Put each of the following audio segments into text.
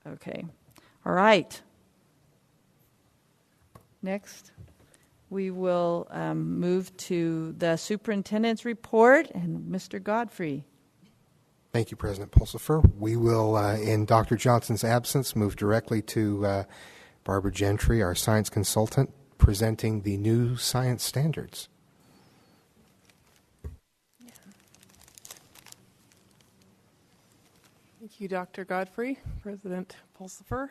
Okay. All right. Next, we will move to the superintendent's report and Mr. Godfrey. Thank you, President Pulsifer. We will, in Dr. Johnson's absence, move directly to Barbara Gentry, our science consultant, presenting the new science standards. Thank you, Dr. Godfrey, President Pulsifer,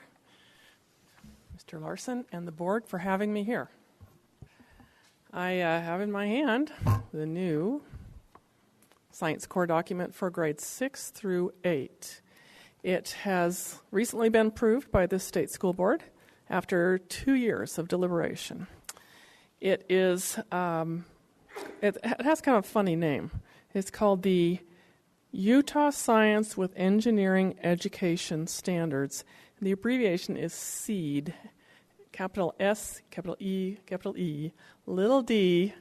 Mr. Larson, and the board for having me here. I have in my hand the new Science Core document for grades 6 through 8. It has recently been approved by the state school board after 2 years of deliberation. It is, it has kind of a funny name. It's called the Utah Science with Engineering Education Standards. And the abbreviation is SEED, capital S, capital E, capital E, little d,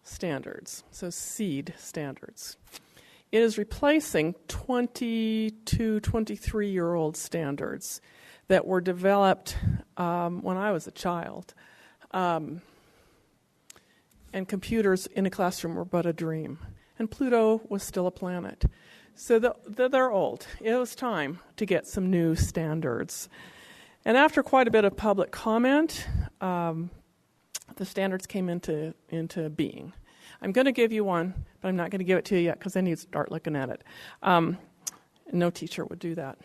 standards. So SEED standards. It is replacing 20 to 23-year-old standards that were developed when I was a child. And computers in a classroom were but a dream. And Pluto was still a planet. So they're old. It was time to get some new standards. And after quite a bit of public comment, the standards came into being. I'm going to give you one, but I'm not going to give it to you yet because then you'd start looking at it. No teacher would do that.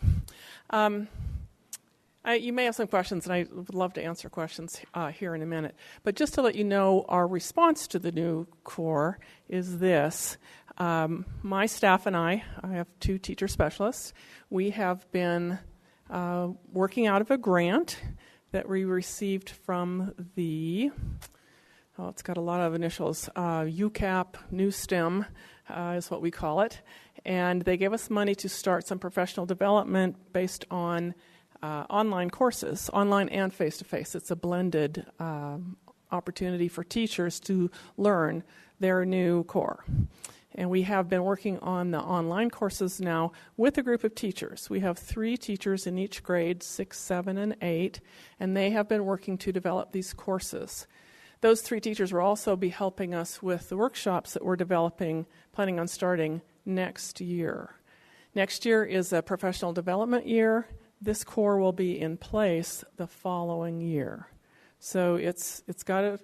You may have some questions, and I would love to answer questions here in a minute. But just to let you know, our response to the new core is this. My staff and I have 2 teacher specialists. We have been working out of a grant that we received from the, it's got a lot of initials, UCAP, New STEM is what we call it. And they gave us money to start some professional development based on online courses, online and face-to-face. It's a blended opportunity for teachers to learn their new core. And we have been working on the online courses now with a group of teachers. We have 3 teachers in each grade, 6, 7, and 8, and they have been working to develop these courses. Those 3 teachers will also be helping us with the workshops that we're developing, planning on starting next year. Next year is a professional development year. This core will be in place the following year. So it's got a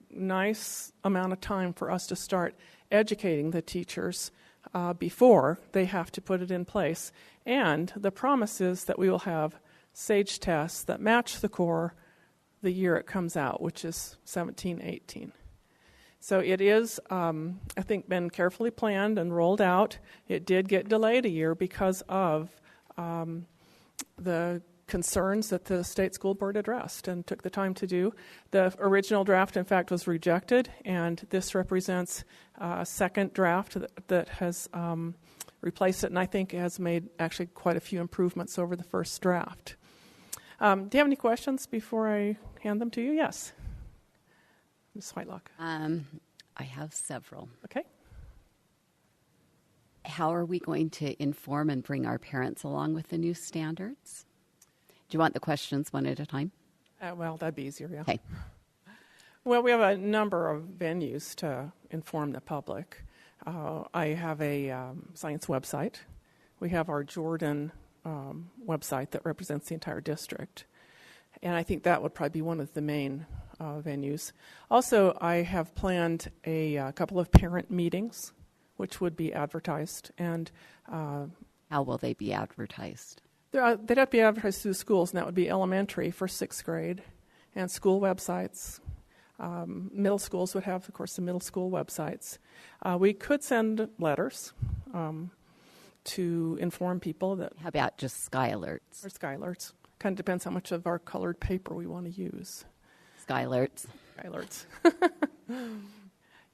nice amount of time for us to start educating the teachers before they have to put it in place. And the promise is that we will have SAGE tests that match the core the year it comes out, which is 17-18. So it is, I think, been carefully planned and rolled out. It did get delayed a year because of the concerns that the state school board addressed and took the time to do. The original draft, in fact, was rejected, and this represents a second draft that has replaced it, and I think has made actually quite a few improvements over the first draft. Do you have any questions before I hand them to you? Yes. Ms. Whitelock. I have several. Okay. How are we going to inform and bring our parents along with the new standards? Do you want the questions one at a time? Well, that'd be easier, yeah. Okay. Well, we have a number of venues to inform the public. I have a science website. We have our Jordan website that represents the entire district. And I think that would probably be one of the main venues. Also, I have planned a couple of parent meetings, which would be advertised. And how will they be advertised? They'd have to be advertised through schools, and that would be elementary for 6th grade, and school websites. Middle schools would have, of course, the middle school websites. We could send letters to inform people that... How about just Sky Alerts? Or Sky Alerts. Kind of depends how much of our colored paper we want to use. Sky Alerts. Sky Alerts.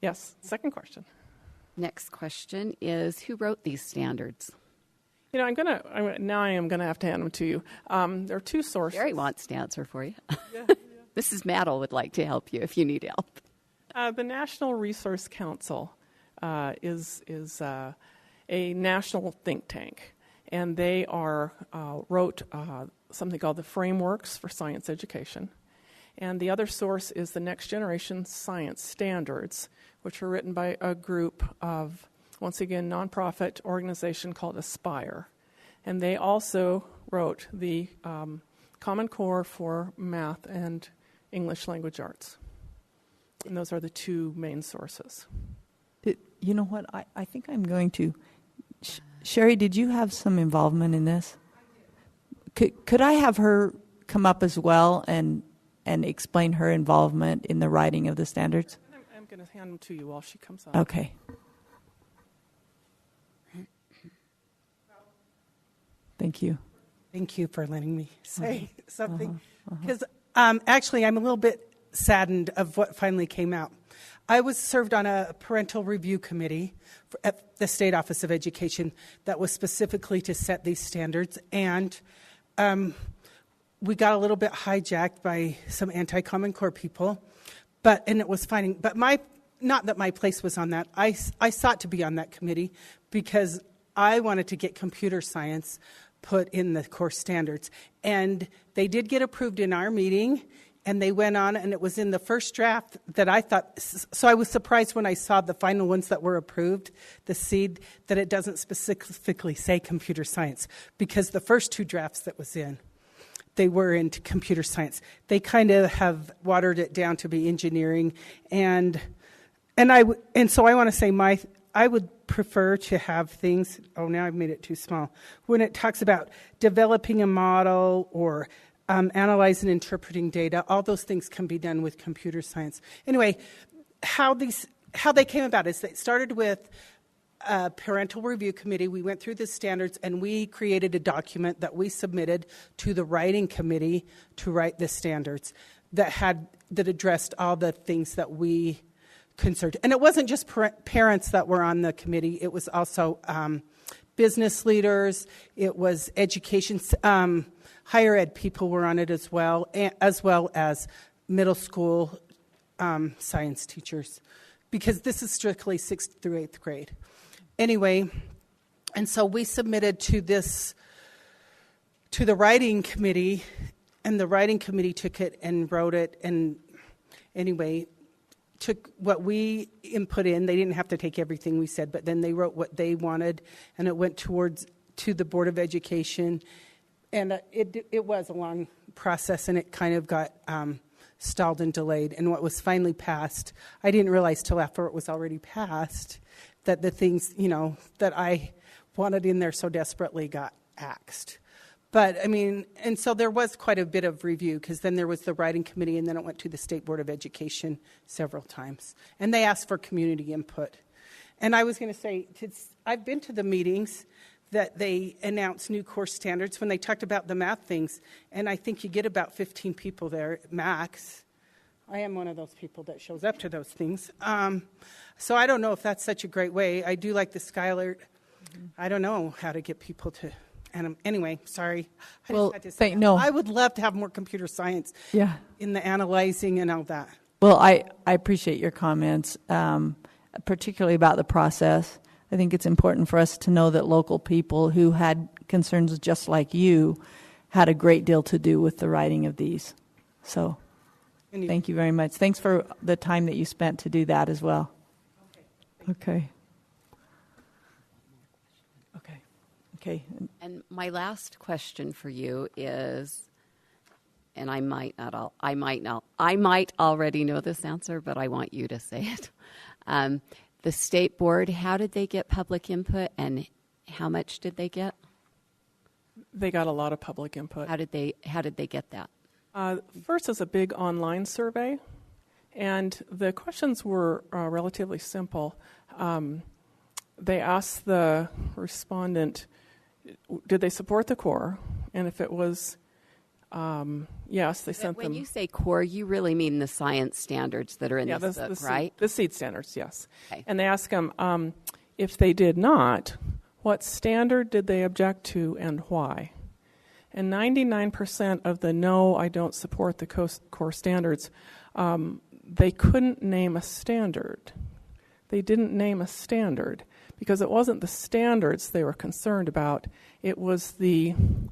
Yes, second question. Next question is, who wrote these standards? You know, I am going to have to hand them to you. There are 2 sources. Barry wants to answer for you. Yeah. Mrs. Maddle would like to help you if you need help. The National Resource Council is a national think tank, and they wrote something called the Frameworks for Science Education. And the other source is the Next Generation Science Standards, which were written by a group of, once again, nonprofit organization called Aspire. And they also wrote the Common Core for Math and English Language Arts. And those are the two main sources. You know what? I think I'm going to... Sherry, did you have some involvement in this? Could I have her come up as well and explain her involvement in the writing of the standards? I'm going to hand them to you while she comes up. Okay. Thank you. Thank you for letting me say something. Because actually, I'm a little bit saddened of what finally came out. I was served on a parental review committee at the State Office of Education that was specifically to set these standards, and we got a little bit hijacked by some anti-Common Core people, and it was fine. But not that my place was on that. I sought to be on that committee because I wanted to get computer science put in the core standards, and they did get approved in our meeting. And they went on, and it was in the first draft that I thought, so I was surprised when I saw the final ones that were approved, the seed, that it doesn't specifically say computer science, because the first two drafts that was in, they were into computer science. They kind of have watered it down to be engineering, and so I want to say I would prefer to have things, now I've made it too small, when it talks about developing a model or analyzing and interpreting data, all those things can be done with computer science. Anyway, how they came about is they started with a parental review committee. We went through the standards, and we created a document that we submitted to the writing committee to write the standards that addressed all the things that we concerned. And it wasn't just parents that were on the committee. It was also business leaders. It was education. Higher ed people were on it as well as middle school science teachers, because this is strictly 6th through 8th grade. Anyway, and so we submitted to the writing committee, and the writing committee took it and wrote it, and anyway, took what we input in. They didn't have to take everything we said, but then they wrote what they wanted, and it went to the Board of Education. And it was a long process, and it kind of got stalled and delayed. And what was finally passed, I didn't realize till after it was already passed that the things, that I wanted in there so desperately got axed. But, and so there was quite a bit of review, because then there was the writing committee, and then it went to the State Board of Education several times. And they asked for community input. And I was going to say, I've been to the meetings that they announced new course standards when they talked about the math things, and I think you get about 15 people there max. I am one of those people that shows up to those things. So I don't know if that's such a great way. I do like the Skylert. I don't know how to get people to... And anyway, sorry. I just had to say no. I would love to have more computer science in the analyzing and all that. Well, I appreciate your comments, particularly about the process. I think it's important for us to know that local people who had concerns just like you had a great deal to do with the writing of these. So thank you very much. Thanks for the time that you spent to do that as well. Okay. And my last question for you is, and I might already know this answer, but I want you to say it. The state board, how did they get public input, and how much did they get? They got a lot of public input. How did they get that? First is a big online survey, and the questions were relatively simple. They asked the respondent, did they support the core? And if it was yes, they sent them. When you say core, you really mean the science standards that are in this book, right? The SEED standards, yes. Okay. And they ask them, if they did not, what standard did they object to and why? And 99% of the no, I don't support the core standards, they couldn't name a standard. They didn't name a standard because it wasn't the standards they were concerned about. It was in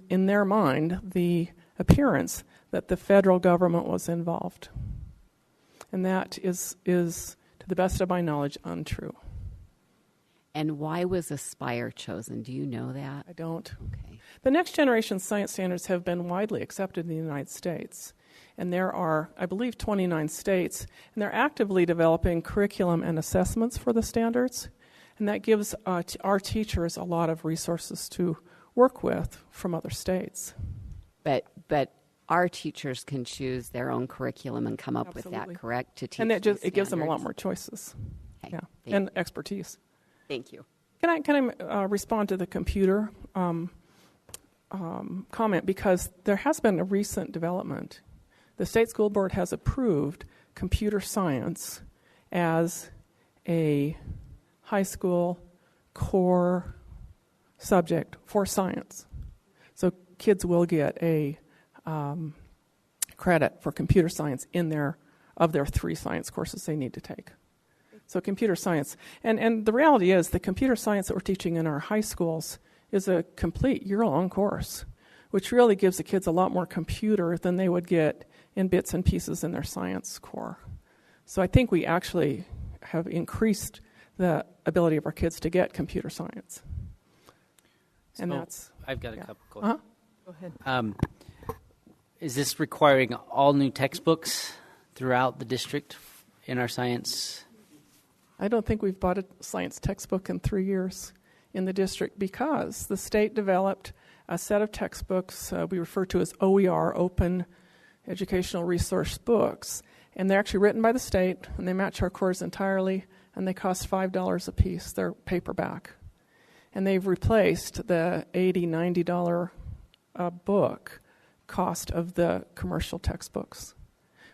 their mind, the appearance that the federal government was involved. And that is, to the best of my knowledge, untrue. And why was Aspire chosen? Do you know that? I don't. Okay. The next generation science standards have been widely accepted in the United States. And there are, I believe, 29 states, and they're actively developing curriculum and assessments for the standards. And that gives our teachers a lot of resources to work with from other states. But our teachers can choose their own curriculum and come up with Absolutely. that, correct? To teach And that these it gives them a lot standards? more choices. Okay. Yeah, Thank and expertise. Thank you. Can I respond to the computer comment? Because there has been a recent development. The state school board has approved computer science as a high school core subject for science. So kids will get a credit for computer science of their 3 science courses they need to take. So computer science. And the reality is the computer science that we're teaching in our high schools is a complete year-long course, which really gives the kids a lot more computer than they would get in bits and pieces in their science core. So I think we actually have increased the ability of our kids to get computer science. And So, that's... I've got a yeah. couple questions. Go ahead. Is this requiring all new textbooks throughout the district in our science? I don't think we've bought a science textbook in 3 years in the district because the state developed a set of textbooks we refer to as OER, Open Educational Resource Books. And they're actually written by the state, and they match our cores entirely, and they cost $5 a piece. They're paperback. And they've replaced the $80, $90 a book cost of the commercial textbooks,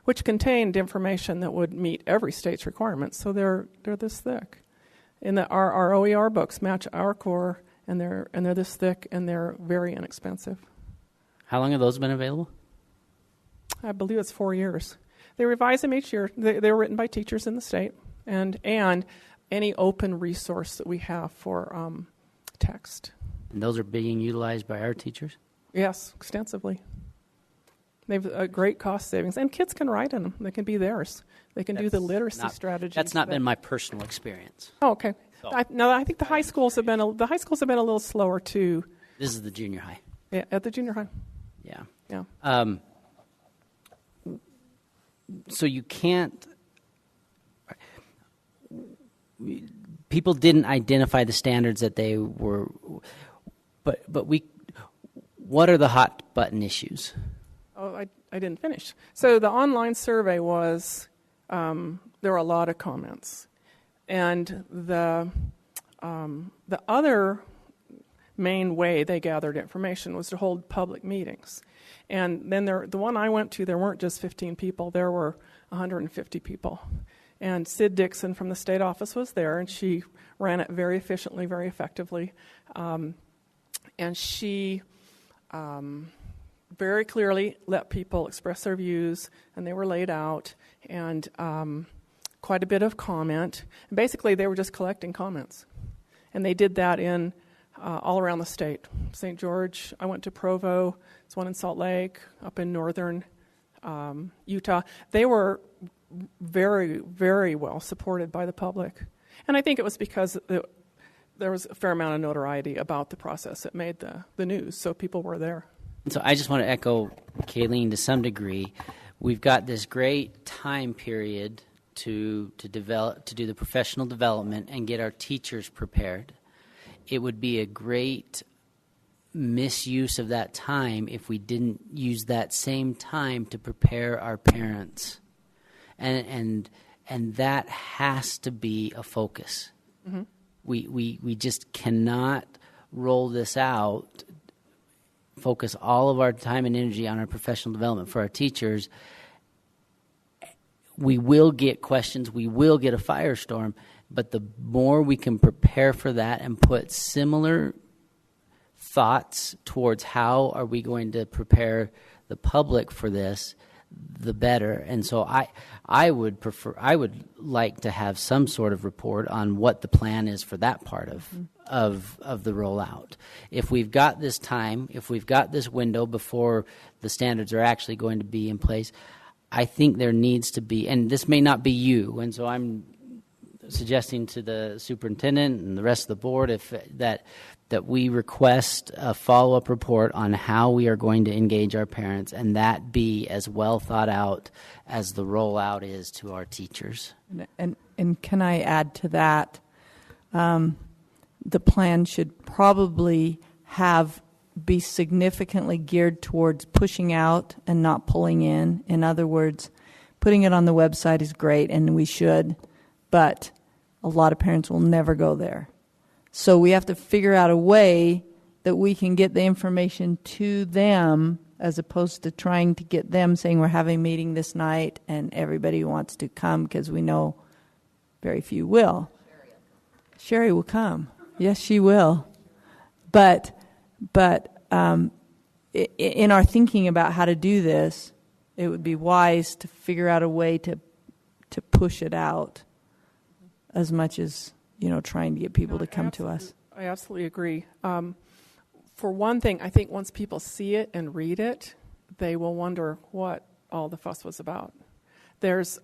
which contained information that would meet every state's requirements. So they're this thick. And our OER books match our core, and they're this thick, and they're very inexpensive. How long have those been available? I believe it's 4 years. They revise them each year. They were written by teachers in the state, and any open resource that we have for text. And those are being utilized by our teachers? Yes, extensively. They've a great cost savings, and kids can write in them. They can be theirs. They can do the literacy strategies. That's not that- been my personal experience. Oh, okay. So- I think the high schools have been a little slower too. This is the junior high. Yeah, at the junior high. Yeah. Yeah. So you can't. People didn't identify the standards that they were, but we. What are the hot button issues? Oh, I didn't finish. So the online survey was there were a lot of comments, and the other main way they gathered information was to hold public meetings. And then the one I went to, there weren't just 15 people, there were 150 people. And Sid Dixon from the state office was there, and she ran it very efficiently, very effectively. And she very clearly let people express their views, and they were laid out, and quite a bit of comment. And basically, they were just collecting comments. And they did that in all around the state. St. George, I went to Provo, there's one in Salt Lake, up in northern Utah. They were very, very well supported by the public. And I think it was because there was a fair amount of notoriety about the process that made the news, so people were there. So I just want to echo Kayleen to some degree. We've got this great time period to develop, to do the professional development and get our teachers prepared. It would be a great misuse of that time if we didn't use that same time to prepare our parents, and that has to be a focus. Mm-hmm. We just cannot roll this out, focus all of our time and energy on our professional development for our teachers. We will get questions, we will get a firestorm, but the more we can prepare for that and put similar thoughts towards how are we going to prepare the public for this, the better. And so I would like to have some sort of report on what the plan is for that part of the rollout. If we've got this time, if we've got this window before the standards are actually going to be in place, I think there needs to be, and this may not be you, and so I'm suggesting to the superintendent and the rest of the board that we request a follow-up report on how we are going to engage our parents, and that be as well thought out as the rollout is to our teachers. And can I add to that? The plan should probably be significantly geared towards pushing out and not pulling in. In other words, putting it on the website is great, and we should, but a lot of parents will never go there. So we have to figure out a way that we can get the information to them, as opposed to trying to get them saying we're having a meeting this night and everybody wants to come, because we know very few will. Sherry will come. Yes, she will. But in our thinking about how to do this, it would be wise to figure out a way to push it out as much as, trying to get people to come to us. I absolutely agree. For one thing, I think once people see it and read it, they will wonder what all the fuss was about. There's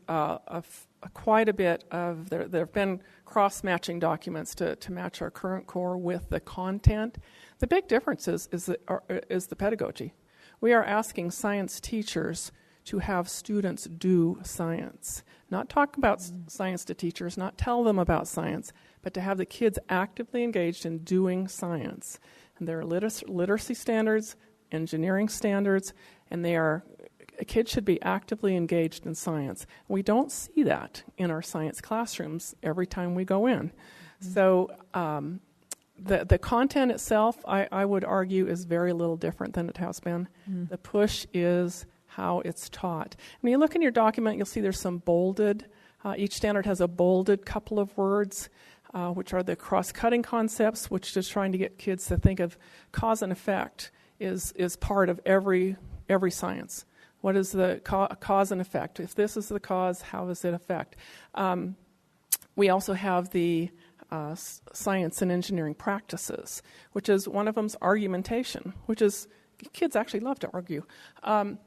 quite a bit of, there have been cross-matching documents to match our current core with the content. The big difference is the pedagogy. We are asking science teachers to have students do science, not talk about science to teachers, not tell them about science, but to have the kids actively engaged in doing science. And there are literacy standards, engineering standards, and kids should be actively engaged in science. We don't see that in our science classrooms every time we go in. So the content itself, I would argue, is very little different than it has been. The push is how it's taught. When you look in your document, you'll see there's some bolded. Each standard has a bolded couple of words, which are the cross-cutting concepts, which is trying to get kids to think of cause and effect is part of every science. What is the cause and effect? If this is the cause, how does it affect? We also have the science and engineering practices, which is one of them's argumentation, which is kids actually love to argue. But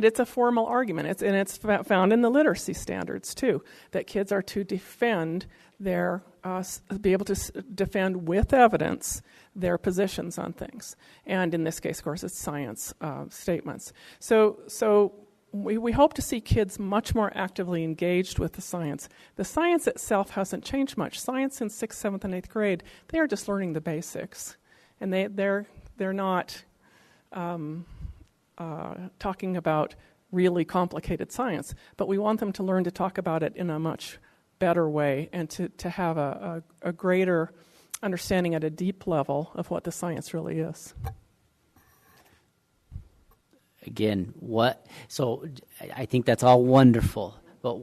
it's a formal argument, and it's found in the literacy standards too. That kids are to defend be able to defend with evidence their positions on things, and in this case, of course, it's science statements. So we hope to see kids much more actively engaged with the science. The science itself hasn't changed much. Science in 6th, 7th, and 8th grade, they are just learning the basics, and they're not talking about really complicated science, but we want them to learn to talk about it in a much better way and to have a greater understanding at a deep level of what the science really is. Again, so I think that's all wonderful, but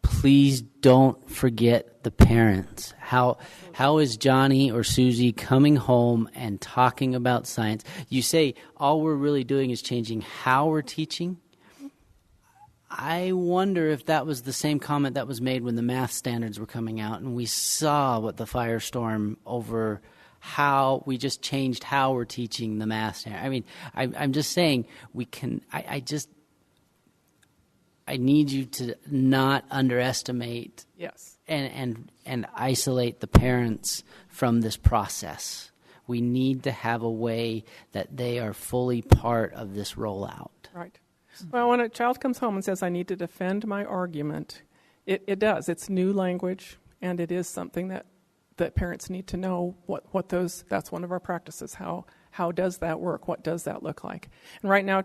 please don't forget the parents. How is Johnny or Susie coming home and talking about science? You say all we're really doing is changing how we're teaching. I wonder if that was the same comment that was made when the math standards were coming out and we saw what the firestorm over how we just changed how we're teaching the math standard. I mean, I'm just saying we can, I need you to not underestimate and isolate the parents from this process. We need to have a way that they are fully part of this rollout. Right. Well, when a child comes home and says, I need to defend my argument, it does. It's new language, and it is something that parents need to know what that's one of our practices. How does that work? What does that look like? And right now,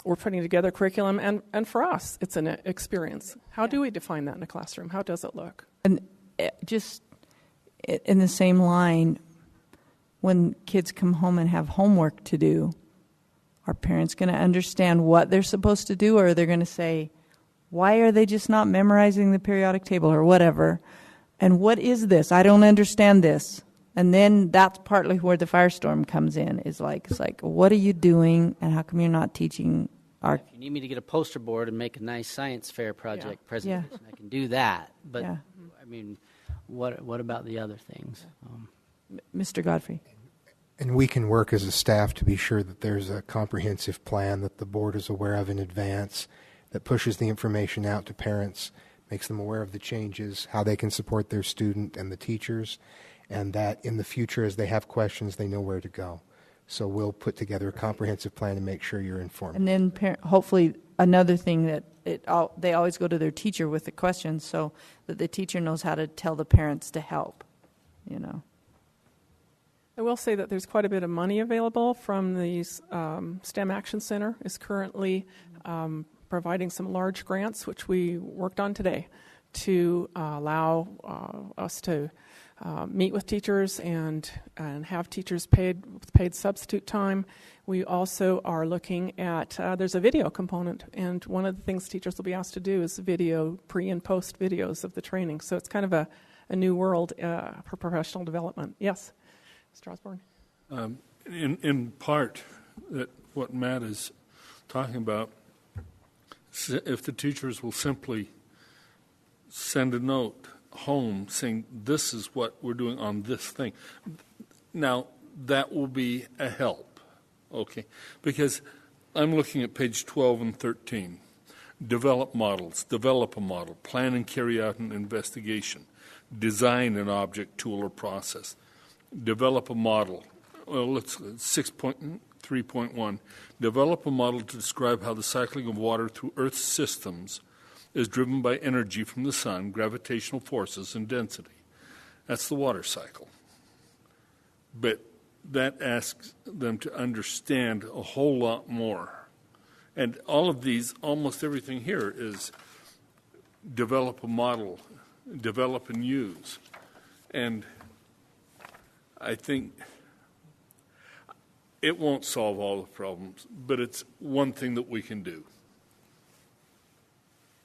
we're putting together curriculum, and for us, it's an experience. How do we define that in a classroom? How does it look? And just in the same line, when kids come home and have homework to do, are parents going to understand what they're supposed to do, or are they going to say, why are they just not memorizing the periodic table or whatever? And what is this? I don't understand this. And then that's partly where the firestorm comes in. It's like, what are you doing, and how come you're not teaching our? If you need me to get a poster board and make a nice science fair project presentation, I can do that. But Yeah. I mean, what about the other things? Mr. Godfrey. And we can work as a staff to be sure that there's a comprehensive plan that the board is aware of in advance, that pushes the information out to parents, makes them aware of the changes, how they can support their student and the teachers, and that in the future, as they have questions, they know where to go. So we'll put together a comprehensive plan to make sure you're informed. And then hopefully another thing that they always go to their teacher with the questions, so that the teacher knows how to tell the parents to help, you know. I will say that there's quite a bit of money available from the STEM Action Center is currently providing some large grants, which we worked on today, to allow us to meet with teachers and have teachers paid substitute time. We also are looking at, there's a video component, and one of the things teachers will be asked to do is video, pre and post videos of the training. So it's kind of a new world for professional development. Yes, Mr. Osborne? In part, that what Matt is talking about, if the teachers will simply send a note home saying, this is what we're doing on this thing. Now, that will be a help, okay? Because I'm looking at page 12 and 13. Develop models, develop a model, plan and carry out an investigation, design an object, tool, or process, develop a model. Well, let's 6.3.1. Develop a model to describe how the cycling of water through Earth's systems is driven by energy from the sun, gravitational forces, and density. That's the water cycle. But that asks them to understand a whole lot more. And all of these, almost everything here is develop a model, develop and use. And I think it won't solve all the problems, but it's one thing that we can do.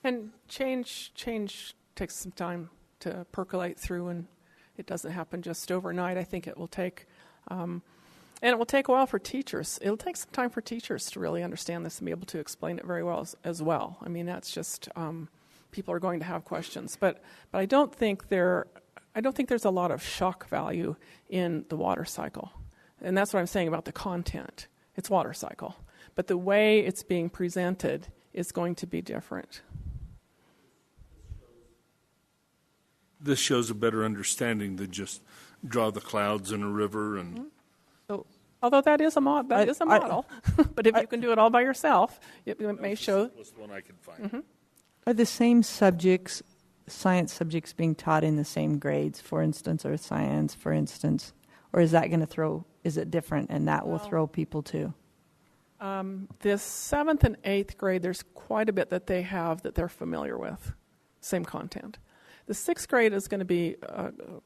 And change takes some time to percolate through, and it doesn't happen just overnight. I think it will take, and it will take a while for teachers. It'll take some time for teachers to really understand this and be able to explain it very well as well. I mean, that's just people are going to have questions, but I don't think there's a lot of shock value in the water cycle, and that's what I'm saying about the content. It's water cycle, but the way it's being presented is going to be different. This shows a better understanding than just draw the clouds in a river and. Mm-hmm. So, although that is a model, but if you can do it all by yourself, it may show. That's the one I can find. Mm-hmm. Are the same subjects, science subjects, being taught in the same grades, for instance, earth science, for instance? Or is that going to is it different, and that will throw people too? This 7th and 8th grade, there's quite a bit that they have that they're familiar with, same content. The 6th grade is going to be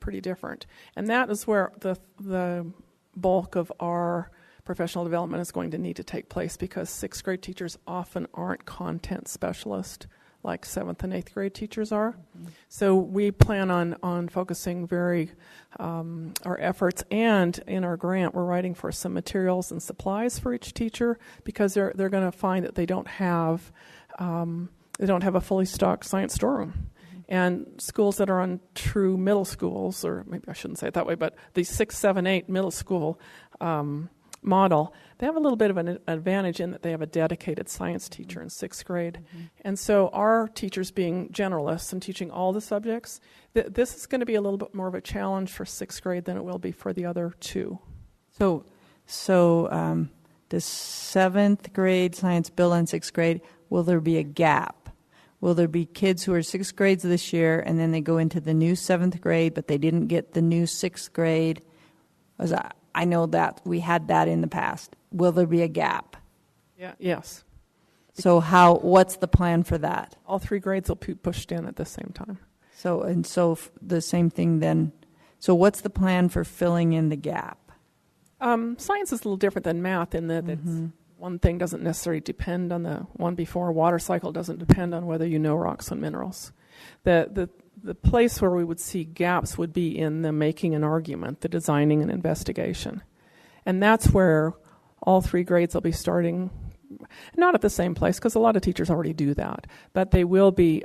pretty different, and that is where the bulk of our professional development is going to need to take place, because 6th grade teachers often aren't content specialists like 7th and 8th grade teachers are. Mm-hmm. So we plan on focusing our efforts, and in our grant we're writing for some materials and supplies for each teacher, because they're going to find that they don't have a fully stocked science storeroom. And schools that are on true middle schools, or maybe I shouldn't say it that way, but the 6, 7, 8 middle school model, they have a little bit of an advantage in that they have a dedicated science teacher in 6th grade. Mm-hmm. And so our teachers being generalists and teaching all the subjects, this is going to be a little bit more of a challenge for 6th grade than it will be for the other two. So the 7th grade science bill in 6th grade, will there be a gap? Will there be kids who are 6th grades this year, and then they go into the new 7th grade, but they didn't get the new 6th grade? I know that we had that in the past. Will there be a gap? Yeah. Yes. So what's the plan for that? All 3 grades will be pushed in at the same time. So the same thing then. So what's the plan for filling in the gap? Science is a little different than math in that it's one thing doesn't necessarily depend on the one before. Water cycle doesn't depend on whether you know rocks and minerals. The the place where we would see gaps would be in the making an argument, the designing an investigation. And that's where all 3 grades will be starting, not at the same place, because a lot of teachers already do that, but they will be,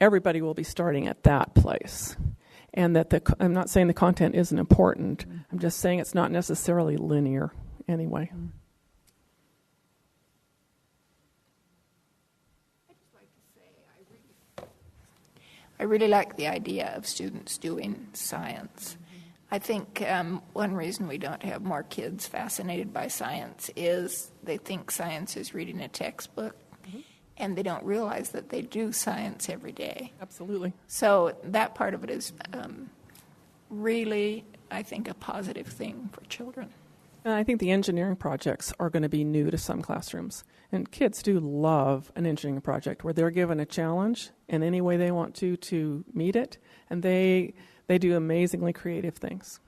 everybody will be starting at that place. And that I'm not saying the content isn't important, I'm just saying it's not necessarily linear anyway. I really like the idea of students doing science. I think one reason we don't have more kids fascinated by science is they think science is reading a textbook, and they don't realize that they do science every day. Absolutely. So that part of it is really, I think, a positive thing for children. And I think the engineering projects are going to be new to some classrooms. And kids do love an engineering project where they're given a challenge in any way they want to meet it. And they do amazingly creative things.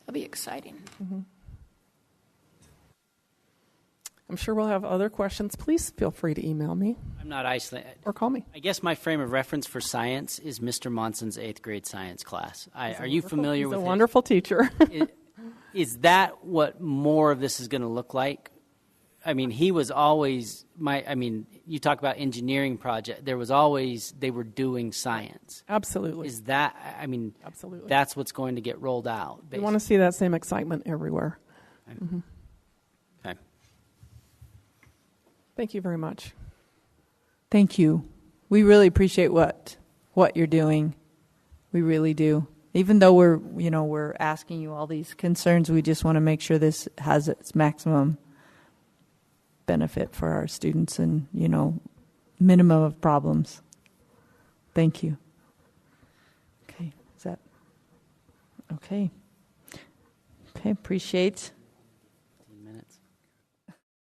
That'll be exciting. I'm sure we'll have other questions. Please feel free to email me I'm not isolated. or call me. I guess my frame of reference for science is Mr. Monson's 8th grade science class. Are you familiar with He's a his- wonderful teacher. Is that what more of this is going to look like? I mean, he was always you talk about engineering project. There was always, they were doing science. Absolutely. Is that, Absolutely. that's what's going to get rolled out. We want to see that same excitement everywhere. Okay. Thank you very much. Thank you. We really appreciate what you're doing. We really do. Even though we're asking you all these concerns, we just want to make sure this has its maximum benefit for our students and, minimum of problems. Thank you. Okay, is that okay? Okay, appreciate